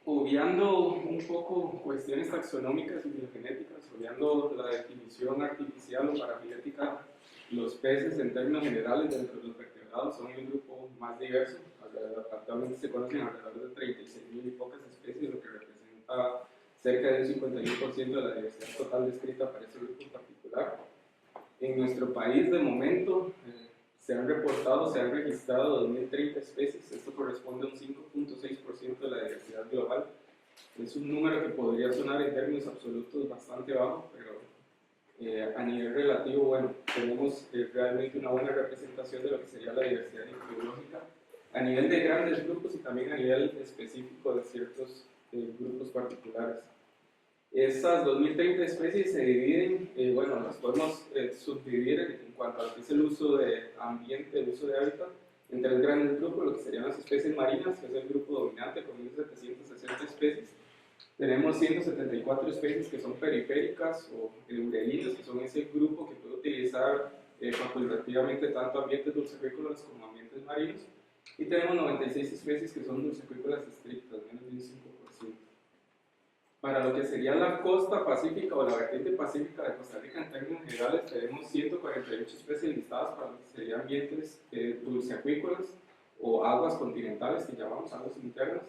obviando un poco cuestiones taxonómicas y biogenéticas, obviando la definición artificial o parafilética, los peces en términos generales dentro de los vertebrados son el grupo más diverso. Actualmente se conocen alrededor de 36.000 y pocas especies, lo que representa cerca del 51% de la diversidad total descrita para ese grupo en particular. En nuestro país, de momento, se han reportado, se han registrado 2.030 especies. Esto corresponde a un 5.6% de la diversidad global. Es un número que podría sonar en términos absolutos bastante bajo, pero a nivel relativo, bueno, tenemos realmente una buena representación de lo que sería la diversidad biológica a nivel de grandes grupos y también a nivel específico de ciertos grupos particulares. Esas 2030 especies se dividen, bueno, las podemos subdividir en cuanto a lo que es el uso de ambiente, el uso de hábitat, en tres grandes grupos, lo que serían las especies marinas, que es el grupo dominante con 1.760 especies. Tenemos 174 especies que son periféricas o eurelinas, que son ese grupo que puede utilizar facultativamente tanto ambientes dulceacuícolas como ambientes marinos. Y tenemos 96 especies que son dulceacuícolas estrictas, menos de un 5%. Para lo que sería la costa pacífica o la vertiente pacífica de Costa Rica en términos generales, tenemos 148 especies listadas para lo que serían ambientes dulceacuícolas o aguas continentales, que llamamos aguas internas.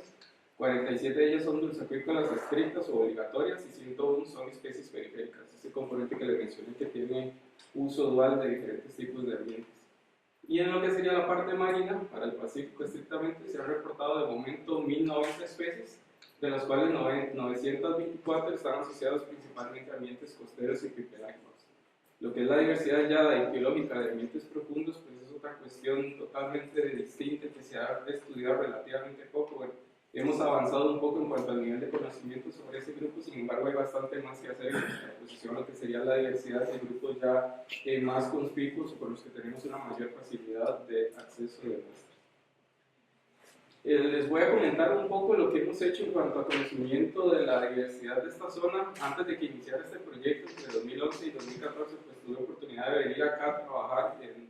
47 de ellas son dulceacuícolas estrictas o obligatorias y 101 son especies periféricas, ese componente que les mencioné que tiene uso dual de diferentes tipos de ambientes. Y en lo que sería la parte marina, para el Pacífico estrictamente, se han reportado de momento 1.090 especies, de las cuales 924 están asociadas principalmente a ambientes costeros y equipelágicos. Lo que es la diversidad ya biológica de ambientes profundos, pues es otra cuestión totalmente distinta que se ha estudiado relativamente poco. Bueno, hemos avanzado un poco en cuanto al nivel de conocimiento sobre ese grupo, sin embargo hay bastante más que hacer en contraposición a lo que sería la diversidad de grupos ya más conspicuos o con los que tenemos una mayor facilidad de acceso de muestras. Les voy a comentar un poco lo que hemos hecho en cuanto a conocimiento de la diversidad de esta zona. Antes de que iniciara este proyecto, entre 2011 y 2014, pues tuve oportunidad de venir acá a trabajar en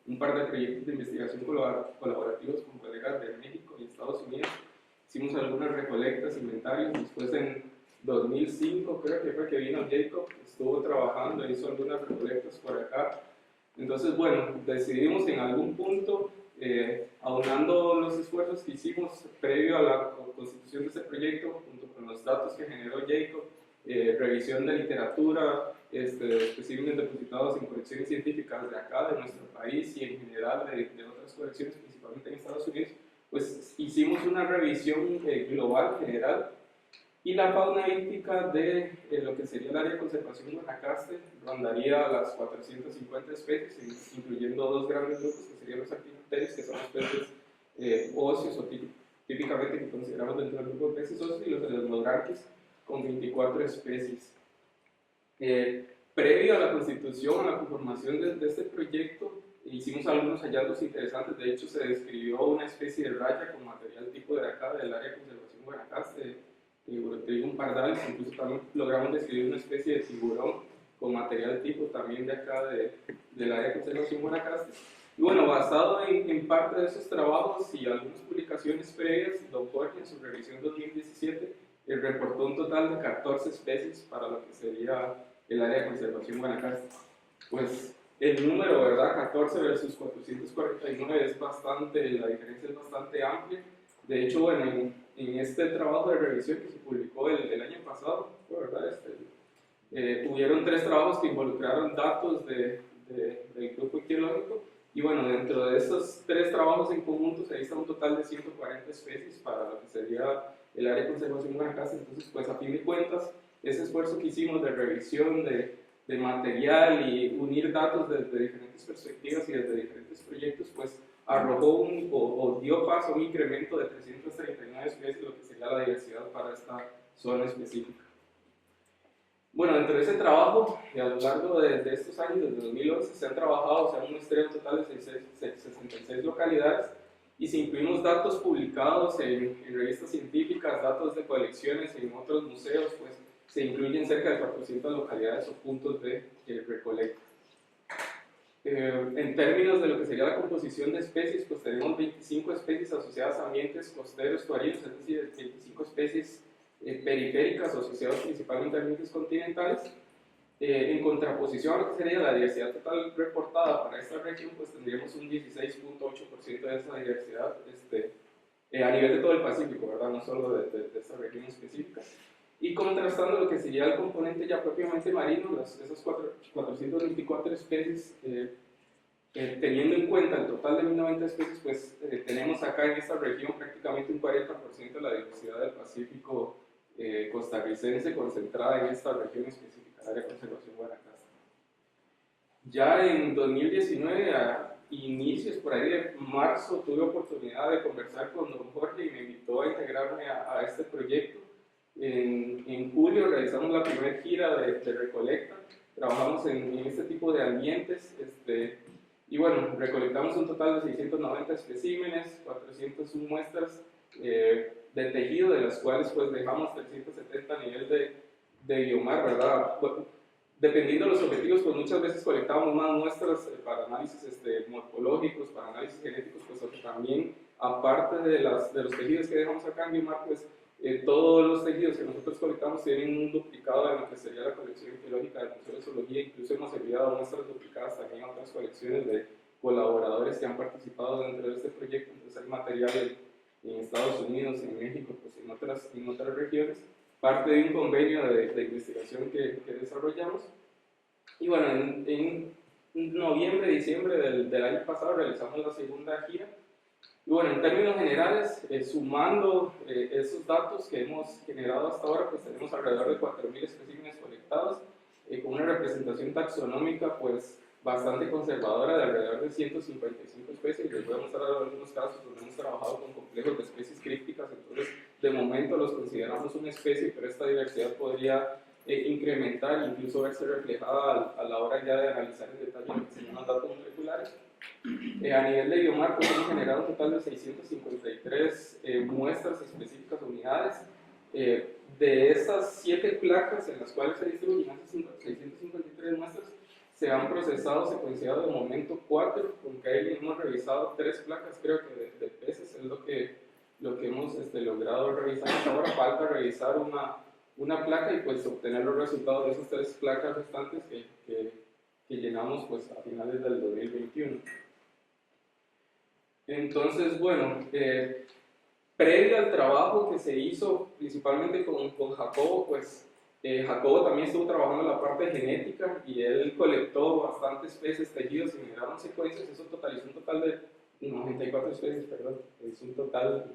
un par de proyectos de investigación colaborativos con colegas de México y Estados Unidos. Hicimos algunas recolectas, inventarios. Después, en 2005, creo que fue que vino Jacob, estuvo trabajando, hizo algunas recolectas por acá. Entonces, bueno, decidimos en algún punto, aunando los esfuerzos que hicimos previo a la constitución de este proyecto, junto con los datos que generó Jacob, revisión de literatura, especímenes depositados en colecciones científicas de acá, de nuestro país y en general de otras colecciones, principalmente en Estados Unidos, pues hicimos una revisión global, general, y la fauna hípica de lo que sería el área de conservación Guanacaste rondaría las 450 especies, incluyendo dos grandes grupos que serían los actinopterios, que son especies óseos o típicamente que consideramos dentro del grupo de peces óseos, y los elasmobranquis con 24 especies. Previo a la constitución, a la conformación de este proyecto, hicimos algunos hallazgos interesantes. De hecho, se describió una especie de raya con material tipo de acá del área de conservación Guanacaste, Urotrigon pardalis. Incluso también logramos describir una especie de tiburón con material tipo también de acá del área de conservación Guanacaste. Y bueno, basado en parte de esos trabajos y algunas publicaciones previas, Don Jorge en su revisión 2017 reportó un total de 14 especies para lo que sería el área de conservación Guanacaste. Pues el número, ¿verdad? 14 versus 449 es bastante, la diferencia es bastante amplia. De hecho, bueno, en este trabajo de revisión que se publicó el año pasado, ¿verdad? Hubieron 3 trabajos que involucraron datos del grupo ictiológico, y bueno, dentro de esos 3 trabajos en conjunto se lista un total de 140 especies para lo que sería el área de conservación Guanacaste. Entonces, pues a fin de cuentas, ese esfuerzo que hicimos de revisión de material y unir datos desde diferentes perspectivas y desde diferentes proyectos, pues arrojó o dio paso a un incremento de 339 especies, lo que sería la diversidad para esta zona específica. Bueno, dentro de ese trabajo, y a lo largo de estos años, desde 2011, se han trabajado, se han muestreado un total de 66 localidades, y si incluimos datos publicados en revistas científicas, datos de colecciones en otros museos, pues se incluyen cerca de 400 localidades o puntos de recolecta. En términos de lo que sería la composición de especies, pues tenemos 25 especies asociadas a ambientes costeros estuarinos, es decir, 25 especies periféricas asociadas principalmente a ambientes continentales. En contraposición a lo que sería la diversidad total reportada para esta región, pues tendríamos un 16.8% de esa diversidad a nivel de todo el Pacífico, ¿verdad? No solo de esta región específica. Y contrastando lo que sería el componente ya propiamente marino, esas 424 especies, teniendo en cuenta el total de 1090 especies, pues tenemos acá en esta región prácticamente un 40% de la diversidad del Pacífico costarricense concentrada en esta región específica, el área de conservación Guanacaste. Ya en 2019, a inicios por ahí de marzo, tuve oportunidad de conversar con don Jorge y me invitó a integrarme a este proyecto. En julio realizamos la primera gira de recolecta, trabajamos en este tipo de ambientes, y bueno, recolectamos un total de 690 especímenes, 400 muestras de tejido, de las cuales pues dejamos 370 a nivel de biomar, ¿verdad? Bueno, dependiendo de los objetivos, pues muchas veces colectábamos más muestras para análisis morfológicos, para análisis genéticos, pues porque también, aparte de los tejidos que dejamos acá en biomar, pues todos los tejidos que nosotros colectamos tienen un duplicado de lo que sería la colección biológica del Museo de Zoología. Incluso hemos enviado muestras duplicadas también a otras colecciones de colaboradores que han participado dentro de este proyecto. Entonces hay material en Estados Unidos, en México, pues en otras regiones, parte de un convenio de investigación que desarrollamos. Y bueno, en noviembre, diciembre del año pasado realizamos la segunda gira. Y bueno, en términos generales, sumando esos datos que hemos generado hasta ahora, pues tenemos alrededor de 4.000 especímenes colectados, con una representación taxonómica pues bastante conservadora de alrededor de 155 especies. Les voy a mostrar algunos casos donde hemos trabajado con complejos de especies crípticas, entonces de momento los consideramos una especie, pero esta diversidad podría incrementar, incluso verse reflejada a la hora ya de analizar en detalle lo que se llaman datos moleculares. A nivel de biomar, pues hemos generado un total de 653 muestras específicas, unidades. De estas 7 placas en las cuales se distribuyen esas 653 muestras, se han procesado, secuenciado de momento 4, con Kylie hemos revisado 3 placas, creo que de peces, es lo que hemos logrado revisar hasta ahora. Falta revisar una placa y pues obtener los resultados de esas 3 placas restantes que llenamos pues a finales del 2021. Entonces, bueno, previo al trabajo que se hizo principalmente con Jacobo, pues Jacobo también estuvo trabajando en la parte genética y él colectó bastantes peces, tejidos y generaron secuencias. Eso totalizó un total de 94 especies, perdón, es un total.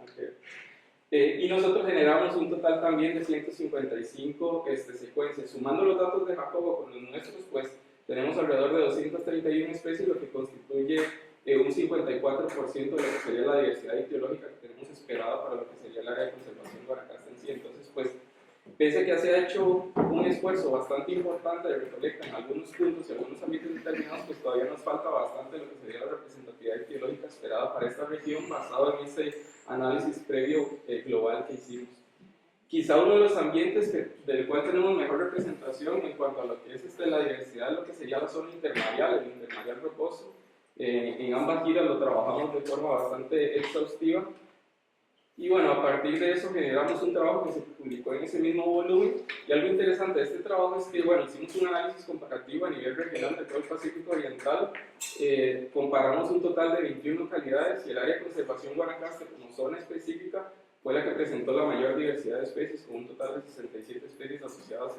Y nosotros generamos un total también de 155 secuencias. Sumando los datos de Jacobo con los nuestros, pues tenemos alrededor de 231 especies, lo que constituye un 54% de lo que sería la diversidad ictiológica que tenemos esperada para lo que sería el área de conservación Guanacaste en sí. Entonces, pues, pese a que se ha hecho un esfuerzo bastante importante de recolecta en algunos puntos y algunos ambientes determinados, pues todavía nos falta bastante lo que sería la representatividad ictiológica esperada para esta región, basado en ese análisis previo global que hicimos. Quizá uno de los ambientes del cual tenemos mejor representación en cuanto a lo que es la diversidad de lo que sería la zona intermareal, el intermareal rocoso. En ambas giras lo trabajamos de forma bastante exhaustiva. Y bueno, a partir de eso generamos un trabajo que se publicó en ese mismo volumen. Y algo interesante de este trabajo es que, bueno, hicimos un análisis comparativo a nivel regional de todo el Pacífico Oriental. Comparamos un total de 21 calidades y el área de conservación Guanacaste como zona específica fue la que presentó la mayor diversidad de especies, con un total de 67 especies asociadas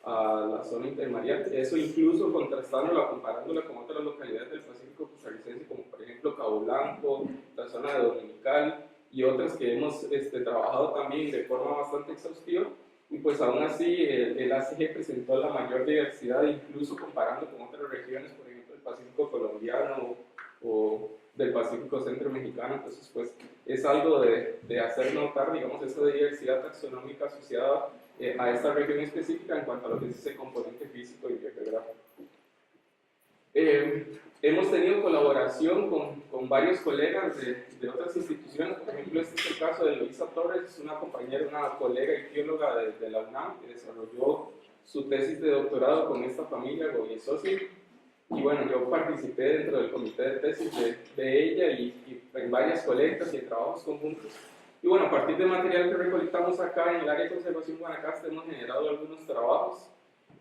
a la zona intermareal. Eso incluso contrastándola, comparándola con otras localidades del Pacífico costarricense, como por ejemplo Cabo Blanco, la zona de Dominical y otras que hemos trabajado también de forma bastante exhaustiva. Y pues aún así el ACG presentó la mayor diversidad, incluso comparando con otras regiones, por ejemplo el Pacífico colombiano o del Pacífico centro mexicano. Entonces pues es algo de hacer notar, digamos, esta diversidad taxonómica asociada a esta región específica en cuanto a lo que es ese componente físico y biogeográfico. Hemos tenido colaboración con varios colegas de otras instituciones. Por ejemplo, este es el caso de Luisa Torres, es una compañera, una colega ictióloga de la UNAM que desarrolló su tesis de doctorado con esta familia Goyesosi. y bueno, yo participé dentro del comité de tesis de ella y en varias colectas y en trabajos conjuntos. Y bueno, a partir del material que recolectamos acá en el área de conservación Guanacaste hemos generado algunos trabajos,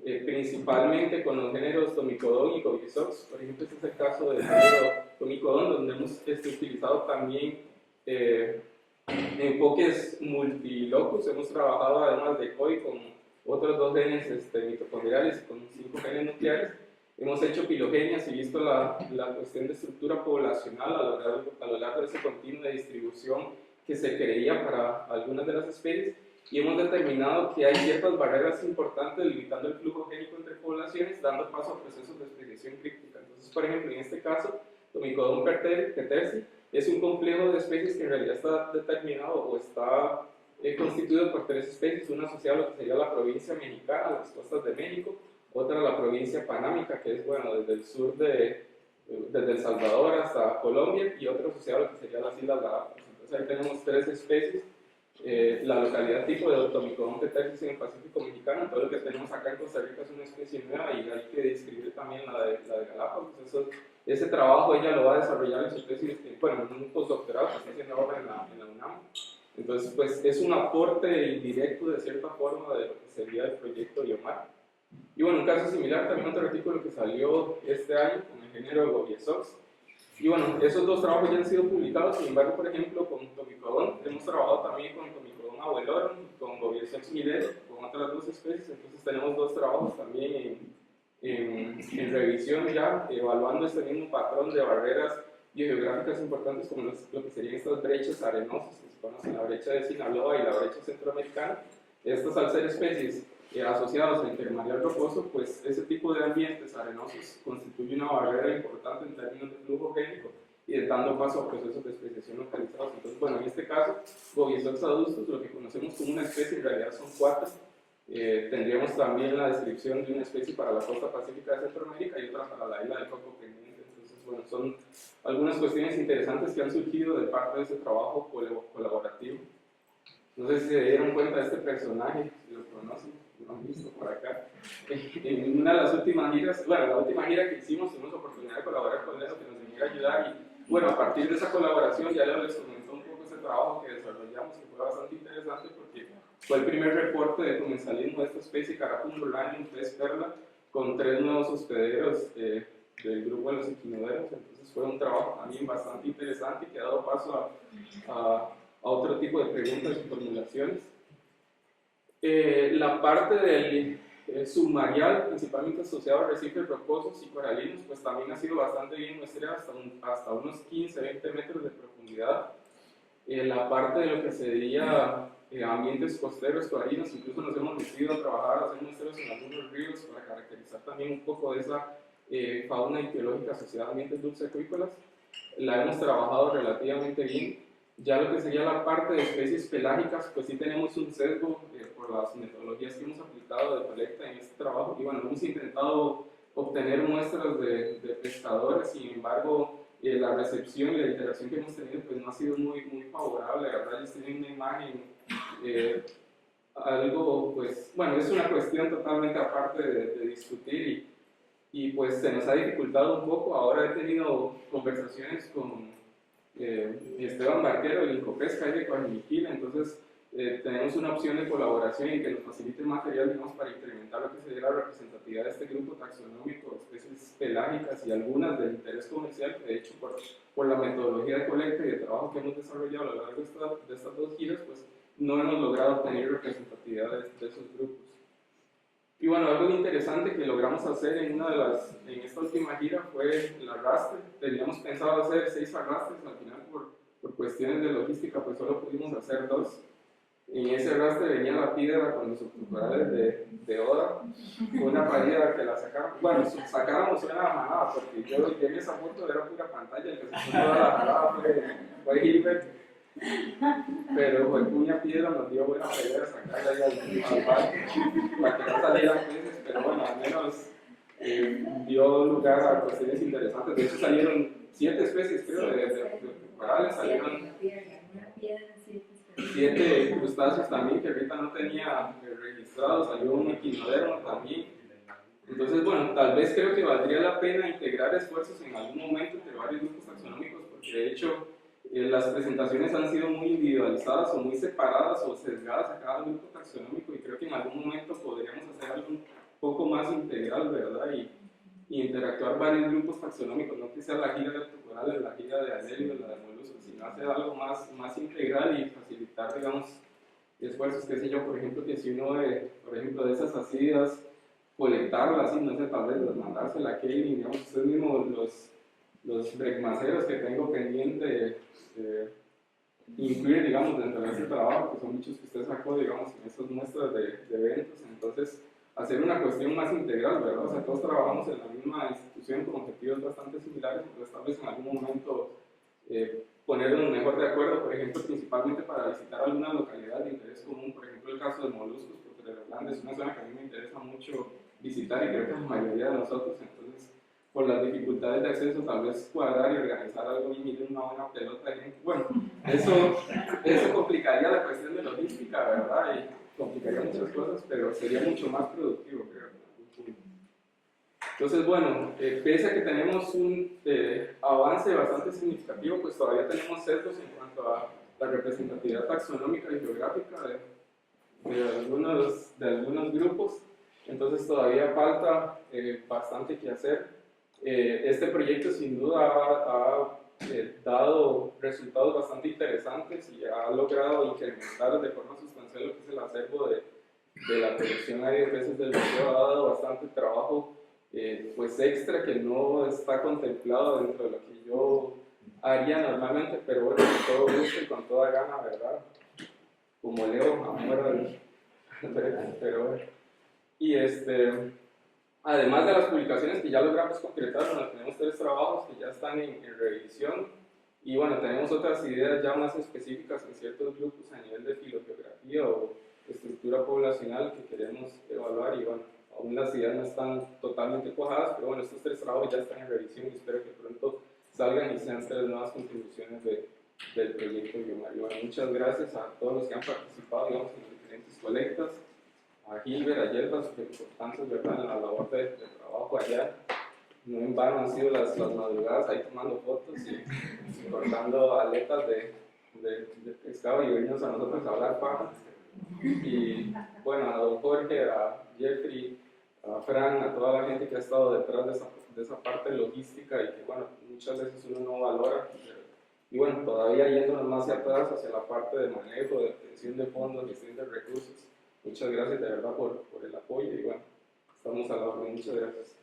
principalmente con los géneros Tomicodon y Gobiesox. Por ejemplo, este es el caso del género Tomicodon, donde hemos utilizado también enfoques multilocus. Hemos trabajado además de COI con otros 2 genes mitocondriales y con 5 genes nucleares. Hemos hecho filogenias y visto la cuestión de estructura poblacional a lo largo de ese continuo de distribución que se creía para algunas de las especies, y hemos determinado que hay ciertas barreras importantes limitando el flujo génico entre poblaciones, dando paso a procesos de especiación críptica. Entonces, por ejemplo, en este caso, Tomicodon petersi es un complejo de especies que en realidad está determinado o está constituido por 3 especies, una asociada a lo que sería la provincia mexicana, las costas de México, otra la provincia panámica, que es, bueno, desde el sur desde El Salvador hasta Colombia, y otra asociada a lo que serían las Islas Galápagos. Entonces ahí tenemos 3 especies. La localidad tipo de Tomicodon petersi en el Pacífico mexicano. Todo lo que tenemos acá en Costa Rica es una especie nueva y hay que describir también la de Galápagos. Ese trabajo ella lo va a desarrollar en su tesis, bueno, en un postdoctorado que está haciendo ahora en la UNAM. Entonces, pues es un aporte indirecto de cierta forma de lo que sería el proyecto Biomar. Y bueno, un caso similar, también otro artículo que salió este año con el género Gobiesox. Y bueno, esos 2 trabajos ya han sido publicados. Sin embargo, por ejemplo, con Tomicodon hemos trabajado también con Tomicodon abuelorum, con Gobiesox milero, con otras 2 especies. Entonces tenemos 2 trabajos también en revisión ya, evaluando este mismo patrón de barreras biogeográficas importantes como lo que serían estas brechas arenosas, que se conocen, la brecha de Sinaloa y la brecha centroamericana. Estas, al ser especies asociados al intermareal rocoso, pues ese tipo de ambientes arenosos constituye una barrera importante en términos de flujo génico y dando paso a procesos de especiación localizados. Entonces, bueno, en este caso, Gobiesox adustus, lo que conocemos como una especie, en realidad son 4. Tendríamos también la descripción de una especie para la costa pacífica de Centroamérica y otra para la isla del Coco Pendiente. Entonces, bueno, son algunas cuestiones interesantes que han surgido de parte de ese trabajo colaborativo. No sé si se dieron cuenta de este personaje, si lo conocen, lo han visto por acá. En una de las últimas giras, bueno, la última gira que hicimos, tuvimos oportunidad de colaborar con eso, que nos viniera a ayudar. Y bueno, a partir de esa colaboración ya les comentó un poco ese trabajo que desarrollamos, que fue bastante interesante porque fue el primer reporte de comensalismo de esta especie, Carapum rulanium, pez perla, con 3 nuevos hospederos del grupo de los equinoderos. Entonces fue un trabajo también bastante interesante que ha dado paso a otro tipo de preguntas y formulaciones. La parte del submareal, principalmente asociado a arrecifes rocosos y coralinos, pues también ha sido bastante bien muestreada hasta unos 15-20 metros de profundidad. La parte de lo que sería ambientes costeros, coralinos, incluso nos hemos metido a trabajar, a hacer muestreos en algunos ríos para caracterizar también un poco de esa fauna ictiológica asociada a ambientes dulceacuícolas. La hemos trabajado relativamente bien. Ya lo que sería la parte de especies pelágicas, pues sí tenemos un sesgo por las metodologías que hemos aplicado de colecta en este trabajo. Y bueno, hemos intentado obtener muestras de pescadores, sin embargo, la recepción y la interacción que hemos tenido pues no ha sido muy favorable. La verdad, ellos tienen una imagen, algo, pues, bueno, es una cuestión totalmente aparte de discutir y pues se nos ha dificultado un poco. Ahora he tenido conversaciones con Esteban Barquero del Incopesca y de Coajiquil, entonces tenemos una opción de colaboración y que nos facilite material, digamos, para incrementar lo que sería la representatividad de este grupo taxonómico, especies pelágicas y algunas de interés comercial, que de hecho por la metodología de colecta y de trabajo que hemos desarrollado a lo largo de estas 2 giras, pues no hemos logrado obtener representatividad de esos grupos. Y bueno, algo interesante que logramos hacer en esta última gira fue el arrastre. Teníamos pensado hacer 6 arrastres, al final por cuestiones de logística pues solo pudimos hacer 2. En ese arrastre venía la piedra con los subculturales de Oda, una parida que la sacamos, bueno, sacábamos una manada, porque yo en esa foto era pura pantalla, el que se puso toda la jalada fue Gilbert. Pero fue cuña piedra, nos dio buena pelea de sacarla ahí al parque para que no salieran peces, pero bueno, al menos dio lugar a cuestiones interesantes. De hecho salieron 7 especies, creo, de corales, salieron 7 crustáceos también que ahorita no tenía registrados, salió un equinodero también. Entonces, bueno, tal vez creo que valdría la pena integrar esfuerzos en algún momento entre varios grupos taxonómicos, porque de hecho las presentaciones han sido muy individualizadas o muy separadas o sesgadas a cada grupo taxonómico, y creo que en algún momento podríamos hacer algo un poco más integral, ¿verdad? Y interactuar varios grupos taxonómicos, no que sea la gira de ortocorales, la gira de anelios, la de moluscos, sino hacer algo más integral y facilitar, digamos, esfuerzos, qué sé yo, por ejemplo, que si uno de, por ejemplo, de esas asidas, colectarlas y no sé, tal vez mandársela a Kevin, digamos, ustedes mismos, los bregmaceros que tengo pendiente incluir, digamos, dentro de ese trabajo, que son muchos que usted sacó, digamos, en estas muestras de eventos, entonces, hacer una cuestión más integral, ¿verdad? O sea, todos trabajamos en la misma institución con objetivos bastante similares, entonces tal vez en algún momento ponernos mejor de acuerdo, por ejemplo, principalmente para visitar alguna localidad de interés común, por ejemplo, el caso de Moluscos, porque de verdad es una zona que a mí me interesa mucho visitar y creo que la mayoría de nosotros, entonces, por las dificultades de acceso, tal vez cuadrar y organizar algo y miren una buena pelota de gente. Bueno, eso complicaría la cuestión de logística, ¿verdad? Y complicaría muchas cosas, pero sería mucho más productivo, creo. Entonces, bueno, pese a que tenemos un avance bastante significativo, pues todavía tenemos sesgos en cuanto a la representatividad taxonómica y geográfica de algunos grupos, entonces todavía falta bastante que hacer. Este proyecto sin duda ha dado resultados bastante interesantes y ha logrado incrementar de forma sustancial lo que es el acervo de la colección de peces del museo, ha dado bastante trabajo pues extra que no está contemplado dentro de lo que yo haría normalmente, pero bueno, con todo gusto y con toda gana, ¿verdad? Como Leo, amor, pero bueno. Y además de las publicaciones que ya logramos concretar, bueno, tenemos 3 trabajos que ya están en revisión, y bueno, tenemos otras ideas ya más específicas en ciertos grupos a nivel de filogeografía o estructura poblacional que queremos evaluar, y bueno, aún las ideas no están totalmente cuajadas, pero bueno, estos 3 trabajos ya están en revisión y espero que pronto salgan y sean 3 nuevas contribuciones del proyecto Biomario. Bueno, muchas gracias a todos los que han participado, digamos, en las diferentes colectas, a Gilbert, a Yelva, súper importantes, ¿verdad?, en la labor de trabajo allá. No en vano han sido las madrugadas ahí tomando fotos y cortando aletas de pescado y venirnos a nosotros a hablar paja. Y bueno, a don Jorge, a Jeffrey, a Fran, a toda la gente que ha estado detrás de esa parte logística y que bueno, muchas veces uno no valora. Y bueno, todavía yéndonos más hacia atrás, hacia la parte de manejo, de obtención de fondos, gestión de recursos. Muchas gracias de verdad por el apoyo y bueno, estamos a la orden. Muchas gracias.